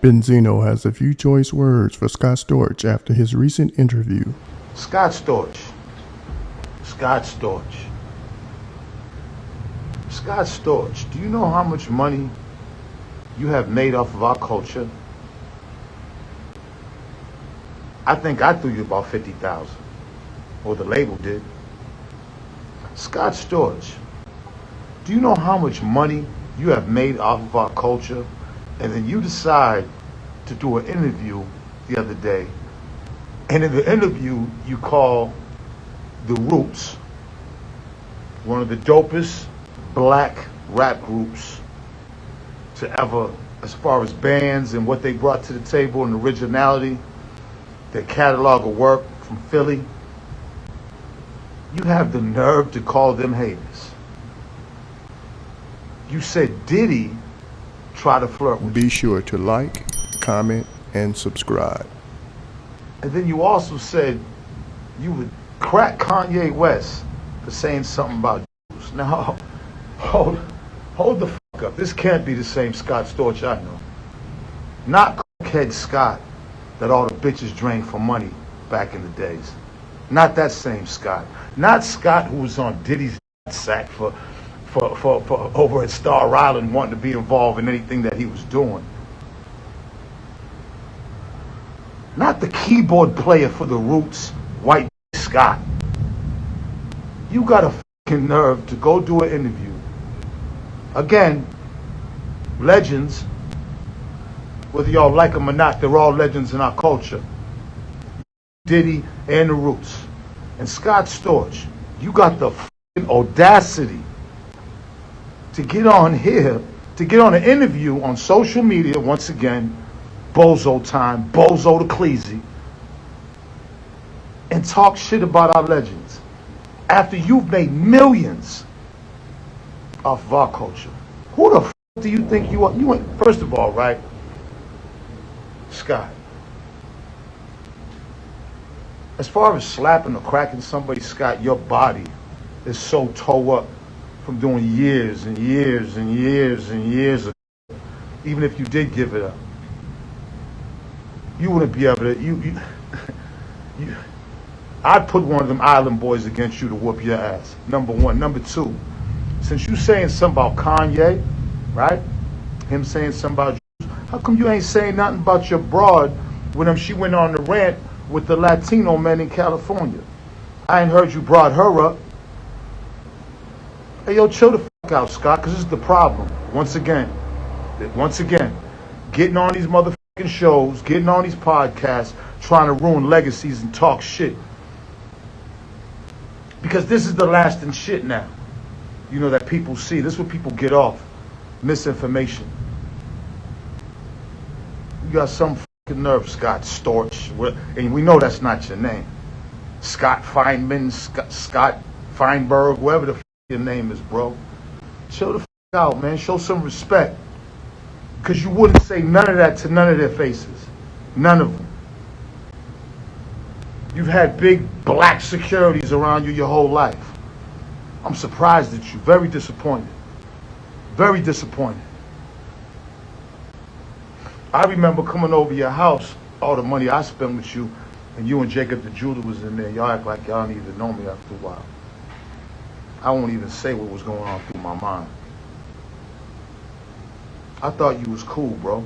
Benzino has a few choice words for Scott Storch after his recent interview. Scott Storch. Scott Storch. Scott Storch, do you know how much money you have made off of our culture? I think I threw you about 50,000, or the label did. Scott Storch, do you know how much money you have made off of our culture? And then you decide to do an interview the other day, and in the interview you call The Roots one of the dopest black rap groups to ever, as far as bands and what they brought to the table and originality, their catalog of work from Philly. You have the nerve to call them haters. You said Diddy try to flirt with you. Be sure to like, comment, and subscribe. And then you also said you would crack Kanye West for saying something about Jews. Now, hold the fuck up. This can't be the same Scott Storch I know. Not cokehead Scott that all the bitches drained for money back in the days. Not that same Scott. Not Scott who was on Diddy's sack for over at Star Island wanting to be involved in anything that he was doing. Not the keyboard player for the Roots, white Scott. You got a fucking nerve to go do an interview. Again, legends, whether y'all like them or not, they're all legends in our culture. Diddy and the Roots. And Scott Storch, you got the fucking audacity to get on here, to get on an interview on social media, once again, bozo time, bozo to Cleasy, and talk shit about our legends after you've made millions off of our culture. Who the f*** do you think you are? You ain't, first of all, right, Scott, as far as slapping or cracking somebody, Scott, your body is so toe up from doing years and years and years and years of, even if you did give it up, you wouldn't be able to, I'd put one of them island boys against you to whoop your ass, number one. Number two, since you saying something about Kanye, right, him saying something about Jews, how come you ain't saying nothing about your broad when she went on the rant with the Latino men in California? I ain't heard you brought her up. Hey, yo, chill the fuck out, Scott, because this is the problem. Once again, getting on these motherfucking shows, getting on these podcasts, trying to ruin legacies and talk shit. Because this is the lasting shit now, you know, that people see. This is what people get off. Misinformation. You got some fucking nerve, Scott Storch, and we know that's not your name. Scott Feynman, Scott Feinberg, whoever the your name is, bro. Chill the f*** out, man. Show some respect. Because you wouldn't say none of that to none of their faces. None of them. You've had big black securities around you your whole life. I'm surprised at you. Very disappointed. Very disappointed. I remember coming over your house, all the money I spent with you, and you and Jacob the jeweler was in there. Y'all act like y'all don't even know me after a while. I won't even say what was going on through my mind. I thought you was cool, bro.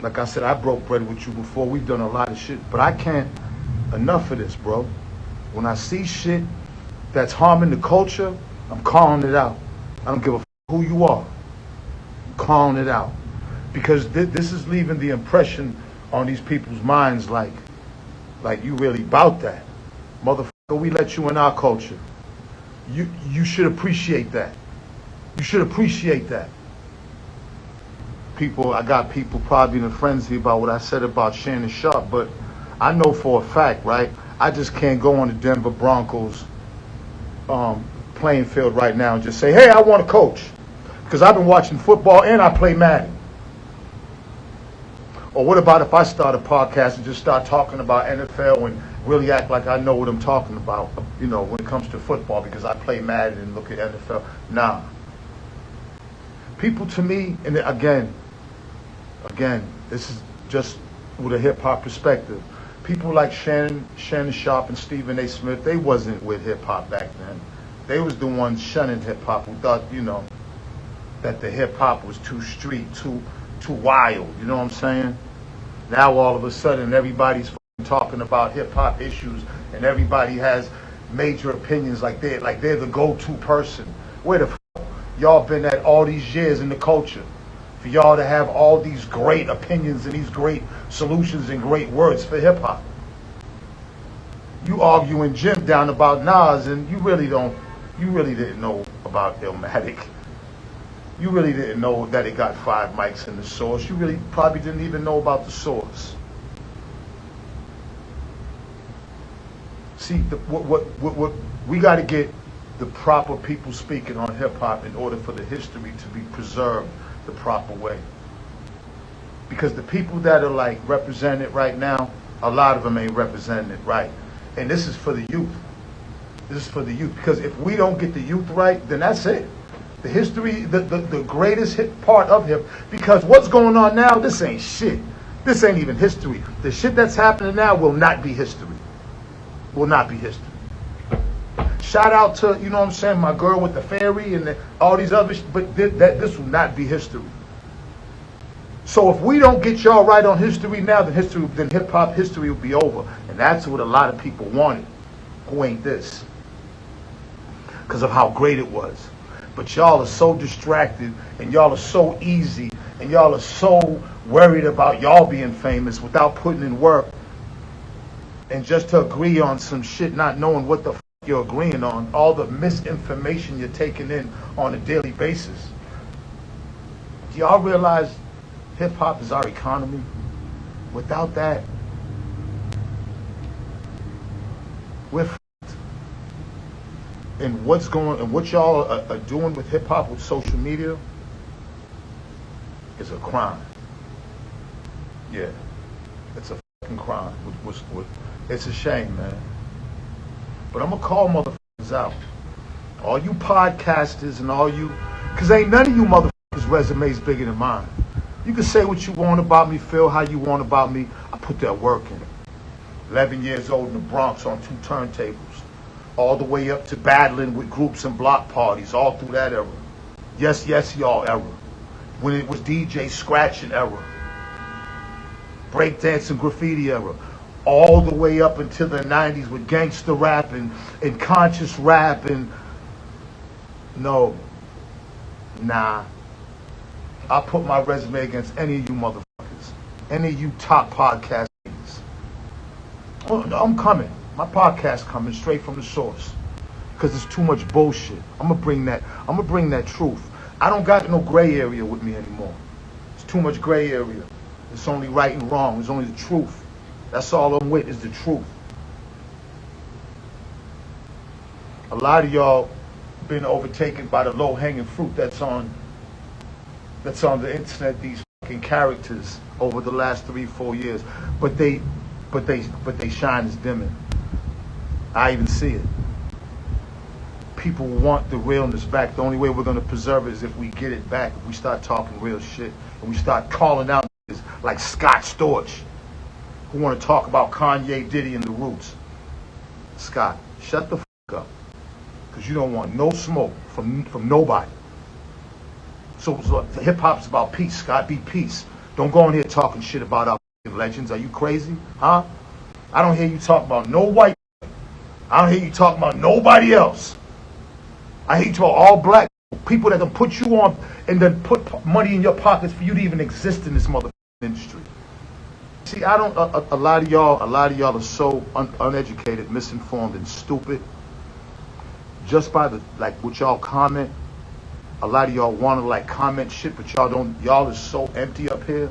Like I said, I broke bread with you before. We've done a lot of shit, but I can't enough of this, bro. When I see shit that's harming the culture, I'm calling it out. I don't give a f*** who you are. I'm calling it out. Because this is leaving the impression on these people's minds like you really bout that. Motherfucker, we let you in our culture. You should appreciate that. You should appreciate that. I got people probably in a frenzy about what I said about Shannon Sharp, but I know for a fact, right, I just can't go on the Denver Broncos playing field right now and just say, hey, I want to coach. Because I've been watching football and I play Madden. Or what about if I start a podcast and just start talking about NFL and really act like I know what I'm talking about, you know, when it comes to football because I play Madden and look at NFL. Nah. People to me, and again, Again, this is just with a hip hop perspective. People like Shannon Sharp and Stephen A. Smith, they wasn't with hip hop back then. They was the ones shunning hip hop who thought, that the hip hop was too street, too wild. You know what I'm saying? Now all of a sudden everybody's talking about hip hop issues, and everybody has major opinions like they're the go-to person. Where the y'all been at all these years in the culture? For y'all to have all these great opinions and these great solutions and great words for hip hop. You arguing Jim down about Nas, and you really didn't know about Illmatic. You really didn't know that it got 5 mics in the source. You really probably didn't even know about the source. See, what we got to get the proper people speaking on hip hop in order for the history to be preserved the proper way. Because the people that are like representing it right now, a lot of them ain't representing it right. And this is for the youth. This is for the youth. Because if we don't get the youth right, then that's it. The history, the greatest hit part of hip, because what's going on now, this ain't shit. This ain't even history. The shit that's happening now will not be history. Will not be history. Shout out to, you know what I'm saying, my girl with the fairy and all these other but this will not be history. So if we don't get y'all right on history now, then hip hop history will be over. And that's what a lot of people wanted, who ain't this. Because of how great it was. But y'all are so distracted, and y'all are so easy, and y'all are so worried about y'all being famous without putting in work. And just to agree on some shit, not knowing what the you're agreeing on, all the misinformation you're taking in on a daily basis. Do y'all realize hip-hop is our economy? Without that, we're f***ed. And what y'all are doing with hip-hop, with social media, is a crime. Yeah, it's a fucking crime. It's a shame, man. But I'm going to call motherfuckers out. All you podcasters and all you, because ain't none of you motherfuckers' resumes bigger than mine. You can say what you want about me, feel how you want about me. I put that work in. 11 years old in the Bronx on 2 turntables. All the way up to battling with groups and block parties, all through that era. Yes, yes, y'all era. When it was DJ scratching era. Breakdancing graffiti era. All the way up until the 90s with gangster rap and conscious rap and no, nah. I put my resume against any of you motherfuckers, any of you top podcast niggas. Oh, I'm coming. My podcast coming straight from the source, because it's too much bullshit. I'm gonna bring that truth. I don't got no gray area with me anymore. It's too much gray area. It's only right and wrong. It's only the truth. That's all I'm with, is the truth. A lot of y'all been overtaken by the low-hanging fruit that's on the internet, these fucking characters over the last 3-4 years. But they shine is dimming. I even see it. People want the realness back. The only way we're gonna preserve it is if we get it back, if we start talking real shit, and we start calling out like Scott Storch, who want to talk about Kanye, Diddy, and the Roots. Scott, shut the fuck up, because you don't want no smoke from nobody. So hip hop's about peace, Scott. Be peace. Don't go in here talking shit about our legends. Are you crazy? Huh? I don't hear you talk about no white. I don't hear you talking about nobody else. I hear you talk all black people that can put you on and then put money in your pockets for you to even exist in this motherfucking industry. See, a lot of y'all are so uneducated, misinformed, and stupid. Just by what y'all comment, a lot of y'all want to comment shit, but y'all don't. Y'all is so empty up here.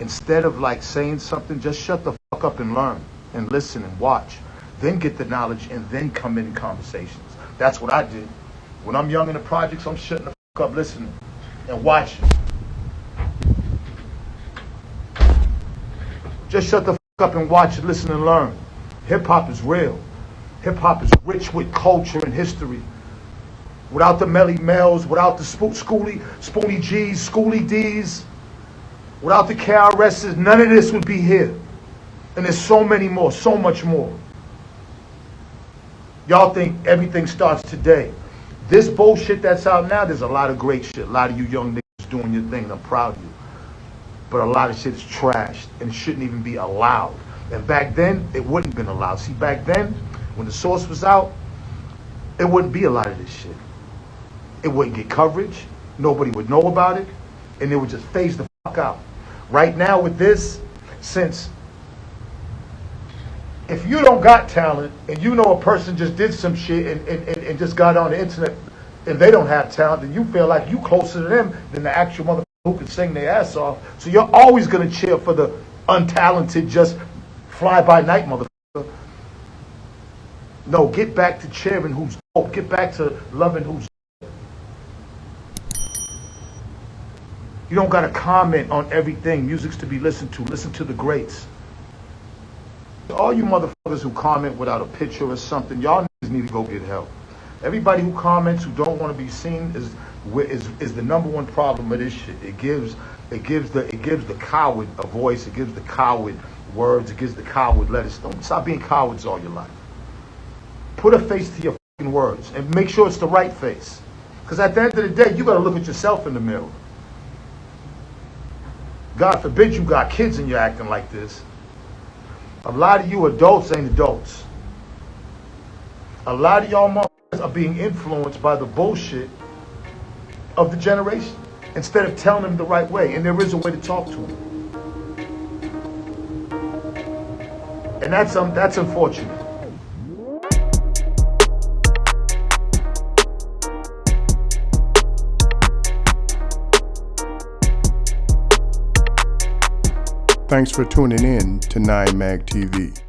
Instead of saying something, just shut the fuck up and learn and listen and watch. Then get the knowledge and then come in conversations. That's what I did. When I'm young in the projects, I'm shutting the fuck up, listening and watching. Just shut the fuck up and watch, listen, and learn. Hip-hop is real. Hip-hop is rich with culture and history. Without the Melly Mel's, without the Spoonie G's, Schoolie D's, Without the KRSs, none of this would be here. And there's so many more, so much more. Y'all think everything starts today. This bullshit that's out now, there's a lot of great shit. A lot of you young niggas doing your thing, and I'm proud of you. But a lot of shit is trashed and shouldn't even be allowed. And back then, it wouldn't have been allowed. See, back then, when the source was out, it wouldn't be a lot of this shit. It wouldn't get coverage. Nobody would know about it. And it would just phase the fuck out. Right now with this, since if you don't got talent and you know a person just did some shit and just got on the internet and they don't have talent, then you feel like you closer to them than the actual motherfucker who can sing their ass off. So you're always going to cheer for the untalented, just fly-by-night motherfucker. No, get back to cheering who's dope. Get back to loving who's dope. You don't got to comment on everything. Music's to be listened to. Listen to the greats. All you motherfuckers who comment without a picture or something, y'all niggas need to go get help. Everybody who comments who don't want to be seen is the number one problem of this shit. It gives the coward a voice. It gives the coward words. It gives the coward letters. Don't stop being cowards all your life. Put a face to your fucking words and make sure it's the right face. Because at the end of the day, you got to look at yourself in the mirror. God forbid you got kids and you're acting like this. A lot of you adults ain't adults. A lot of y'all motherfuckers are being influenced by the bullshit of the generation instead of telling them the right way. And there is a way to talk to them. And that's unfortunate. Thanks for tuning in to 9 Mag TV.